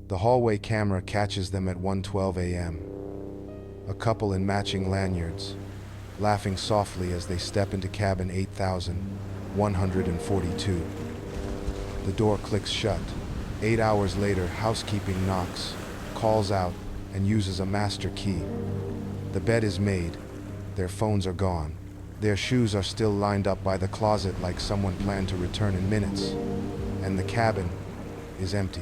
The hallway camera catches them at 1:12 a.m. A couple in matching lanyards, laughing softly as they step into cabin 8142. The door clicks shut. 8 hours later, housekeeping knocks, calls out, and uses a master key. The bed is made. Their phones are gone. Their shoes are still lined up by the closet like someone planned to return in minutes. And the cabin is empty.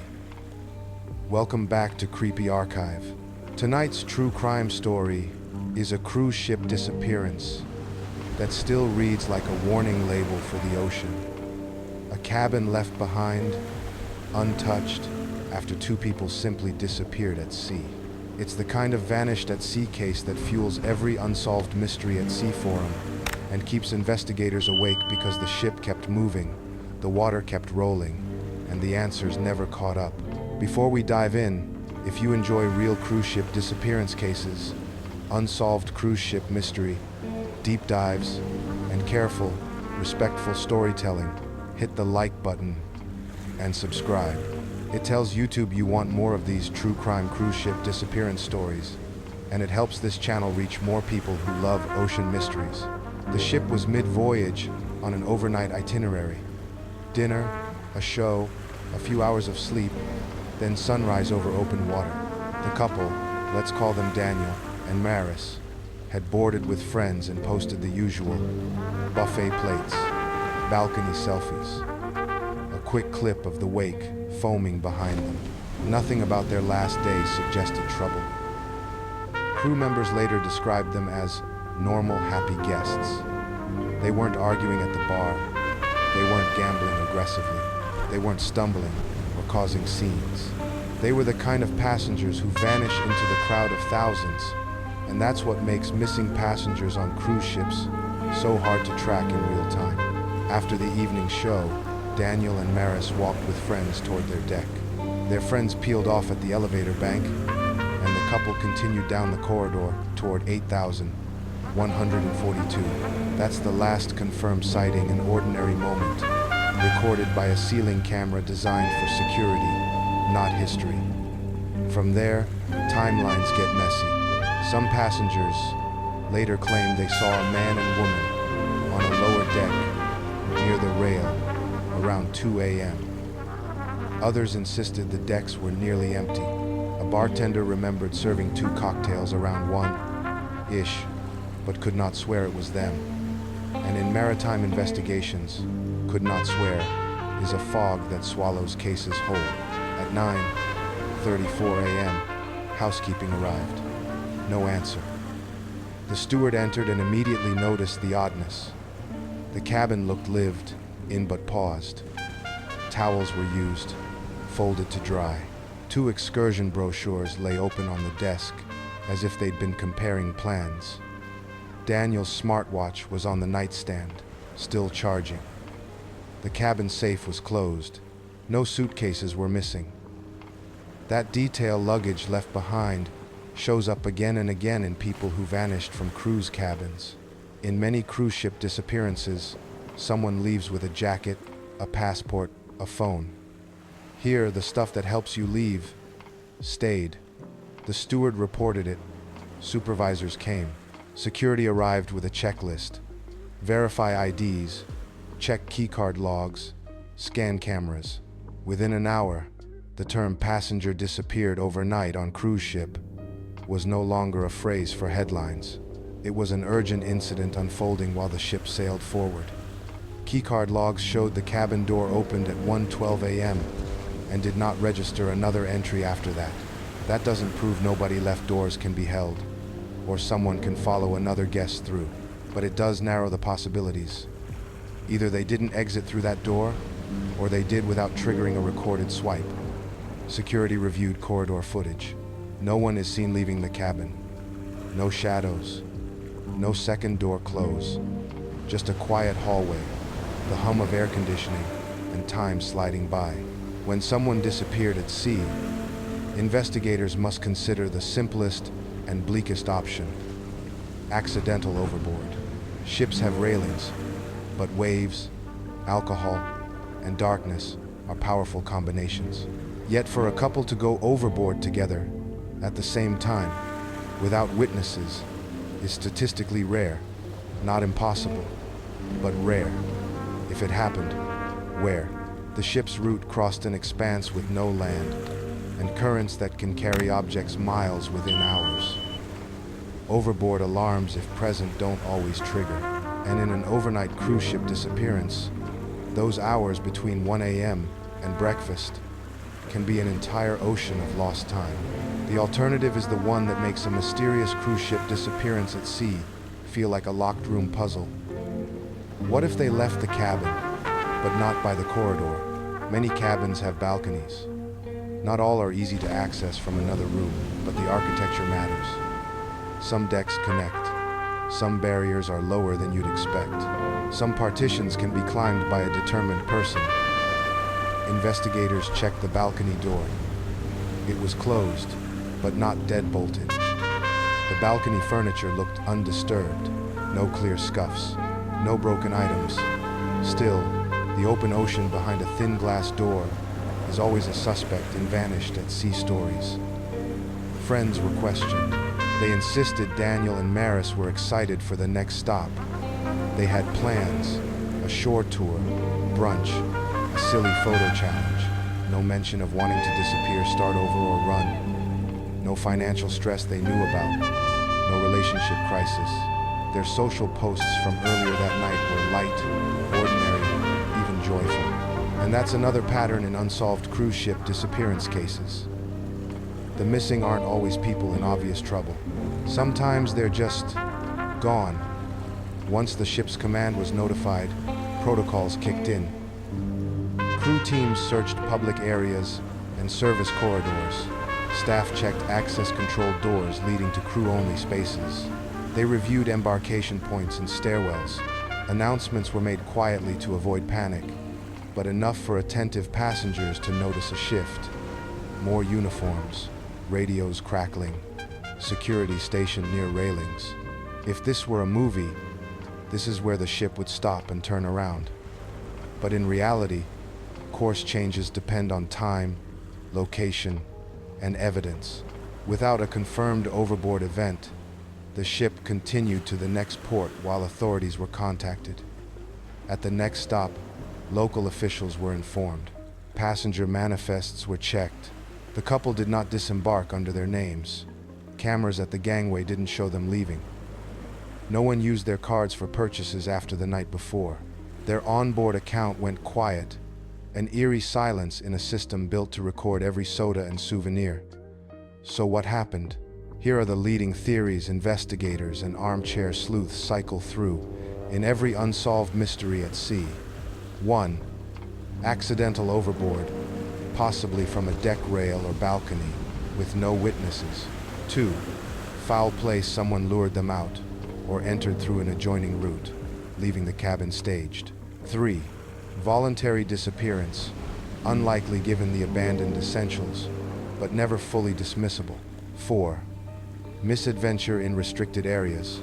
Welcome back to Creepy Archive. Tonight's true crime story is a cruise ship disappearance that still reads like a warning label for the ocean. A cabin left behind, untouched, after two people simply disappeared at sea. It's the kind of vanished at sea case that fuels every unsolved mystery at sea forum and keeps investigators awake because the ship kept moving, the water kept rolling, and the answers never caught up. Before we dive in, if you enjoy real cruise ship disappearance cases, unsolved cruise ship mystery, deep dives, and careful, respectful storytelling, hit the like button and subscribe. It tells YouTube you want more of these true crime cruise ship disappearance stories, and it helps this channel reach more people who love ocean mysteries. The ship was mid-voyage on an overnight itinerary. Dinner, a show, a few hours of sleep, then sunrise over open water. The couple, let's call them Daniel and Maris, had boarded with friends and posted the usual buffet plates, balcony selfies. A quick clip of the wake foaming behind them. Nothing about their last days suggested trouble. Crew members later described them as normal, happy guests. They weren't arguing at the bar. They weren't gambling aggressively. They weren't stumbling or causing scenes. They were the kind of passengers who vanish into the crowd of thousands, and that's what makes missing passengers on cruise ships so hard to track in real time. After the evening show, Daniel and Maris walked with friends toward their deck. Their friends peeled off at the elevator bank, and the couple continued down the corridor toward 8142. That's the last confirmed sighting, an ordinary moment, recorded by a ceiling camera designed for security, not history. From there, timelines get messy. Some passengers later claimed they saw a man and woman on a lower deck near the rail around 2 a.m. Others insisted the decks were nearly empty. A bartender remembered serving 2 cocktails around 1-ish, but could not swear it was them. And in maritime investigations, could not swear is a fog that swallows cases whole. At 9:34 a.m., housekeeping arrived. No answer. The steward entered and immediately noticed the oddness. The cabin looked lived in but paused. Towels were used, folded to dry. 2 excursion brochures lay open on the desk, as if they'd been comparing plans. Daniel's smartwatch was on the nightstand, still charging. The cabin safe was closed. No suitcases were missing. That detail luggage left behind shows up again and again in people who vanished from cruise cabins. In many cruise ship disappearances, someone leaves with a jacket, a passport, a phone. Here, the stuff that helps you leave stayed. The steward reported it. Supervisors came. Security arrived with a checklist. Verify IDs, check keycard logs, scan cameras. Within an hour, the term passenger disappeared overnight on cruise ship was no longer a phrase for headlines. It was an urgent incident unfolding while the ship sailed forward. Keycard logs showed the cabin door opened at 1:12 a.m. and did not register another entry after that. That doesn't prove nobody left. Doors can be held, or someone can follow another guest through, but it does narrow the possibilities. Either they didn't exit through that door, or they did without triggering a recorded swipe. Security reviewed corridor footage. No one is seen leaving the cabin. No shadows. No second door close. Just a quiet hallway, the hum of air conditioning, and time sliding by. When someone disappeared at sea, investigators must consider the simplest and bleakest option: accidental overboard. Ships have railings, but waves, alcohol, and darkness are powerful combinations. Yet for a couple to go overboard together at the same time, without witnesses, is statistically rare. Not impossible, but rare. If it happened, where? The ship's route crossed an expanse with no land, and currents that can carry objects miles within hours. Overboard alarms, if present, don't always trigger. And in an overnight cruise ship disappearance, those hours between 1 a.m. and breakfast can be an entire ocean of lost time. The alternative is the one that makes a mysterious cruise ship disappearance at sea feel like a locked room puzzle. What if they left the cabin, but not by the corridor? Many cabins have balconies. Not all are easy to access from another room, but the architecture matters. Some decks connect. Some barriers are lower than you'd expect. Some partitions can be climbed by a determined person. Investigators checked the balcony door. It was closed, but not deadbolted. The balcony furniture looked undisturbed. No clear scuffs, no broken items. Still, the open ocean behind a thin glass door is always a suspect and vanished at sea stories. Friends were questioned. They insisted Daniel and Maris were excited for the next stop. They had plans, a shore tour, brunch, a silly photo challenge. No mention of wanting to disappear, start over, or run. No financial stress they knew about. No relationship crisis. Their social posts from earlier that night were light, ordinary, even joyful. And that's another pattern in unsolved cruise ship disappearance cases. The missing aren't always people in obvious trouble. Sometimes they're just gone. Once the ship's command was notified, protocols kicked in. Crew teams searched public areas and service corridors. Staff checked access-controlled doors leading to crew-only spaces. They reviewed embarkation points and stairwells. Announcements were made quietly to avoid panic, but enough for attentive passengers to notice a shift. More uniforms, radios crackling, security stationed near railings. If this were a movie, this is where the ship would stop and turn around. But in reality, course changes depend on time, location, and evidence. Without a confirmed overboard event, the ship continued to the next port while authorities were contacted. At the next stop, local officials were informed. Passenger manifests were checked. The couple did not disembark under their names. Cameras at the gangway didn't show them leaving. No one used their cards for purchases after the night before. Their onboard account went quiet, an eerie silence in a system built to record every soda and souvenir. So what happened? Here are the leading theories investigators and armchair sleuths cycle through in every unsolved mystery at sea. 1. Accidental overboard, possibly from a deck rail or balcony, with no witnesses. 2. Foul play, someone lured them out or entered through an adjoining route, leaving the cabin staged. 3. Voluntary disappearance, unlikely given the abandoned essentials, but never fully dismissible. 4. Misadventure in restricted areas,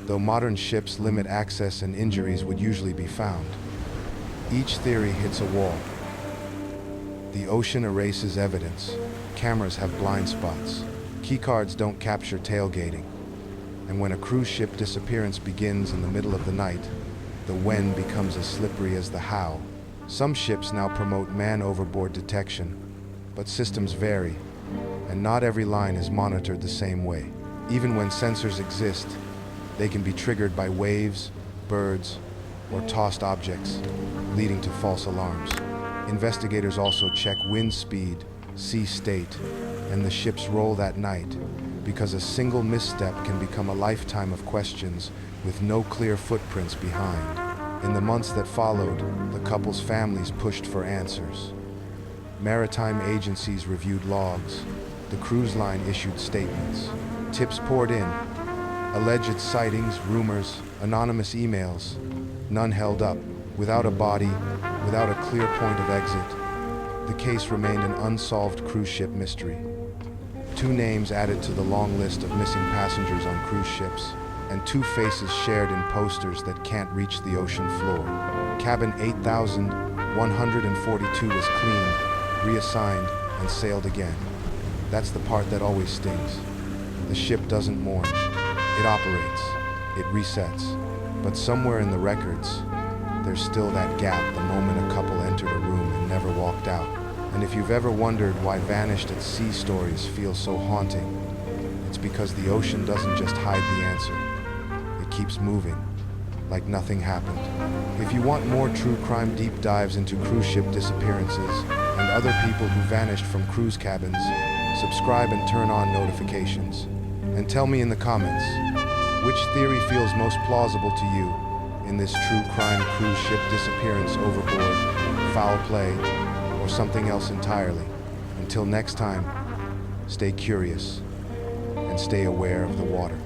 though modern ships limit access and injuries would usually be found. Each theory hits a wall. The ocean erases evidence. Cameras have blind spots. Keycards don't capture tailgating. And when a cruise ship disappearance begins in the middle of the night, the when becomes as slippery as the how. Some ships now promote man-overboard detection, but systems vary, and not every line is monitored the same way. Even when sensors exist, they can be triggered by waves, birds, or tossed objects, leading to false alarms. Investigators also check wind speed, sea state, and the ship's role that night, because a single misstep can become a lifetime of questions with no clear footprints behind. In the months that followed, the couple's families pushed for answers. Maritime agencies reviewed logs. The cruise line issued statements. Tips poured in. Alleged sightings, rumors, anonymous emails. None held up. Without a body, without a clear point of exit, the case remained an unsolved cruise ship mystery. 2 names added to the long list of missing passengers on cruise ships, and 2 faces shared in posters that can't reach the ocean floor. Cabin 8142 was cleaned, reassigned, and sailed again. That's the part that always stings. The ship doesn't mourn. It operates. It resets. But somewhere in the records, there's still that gap, the moment a couple entered a room and never walked out. And if you've ever wondered why vanished at sea stories feel so haunting, it's because the ocean doesn't just hide the answer. It keeps moving, like nothing happened. If you want more true crime deep dives into cruise ship disappearances and other people who vanished from cruise cabins, subscribe and turn on notifications. And tell me in the comments, which theory feels most plausible to you in this true crime cruise ship disappearance, overboard, foul play, or something else entirely? Until next time, stay curious and stay aware of the water.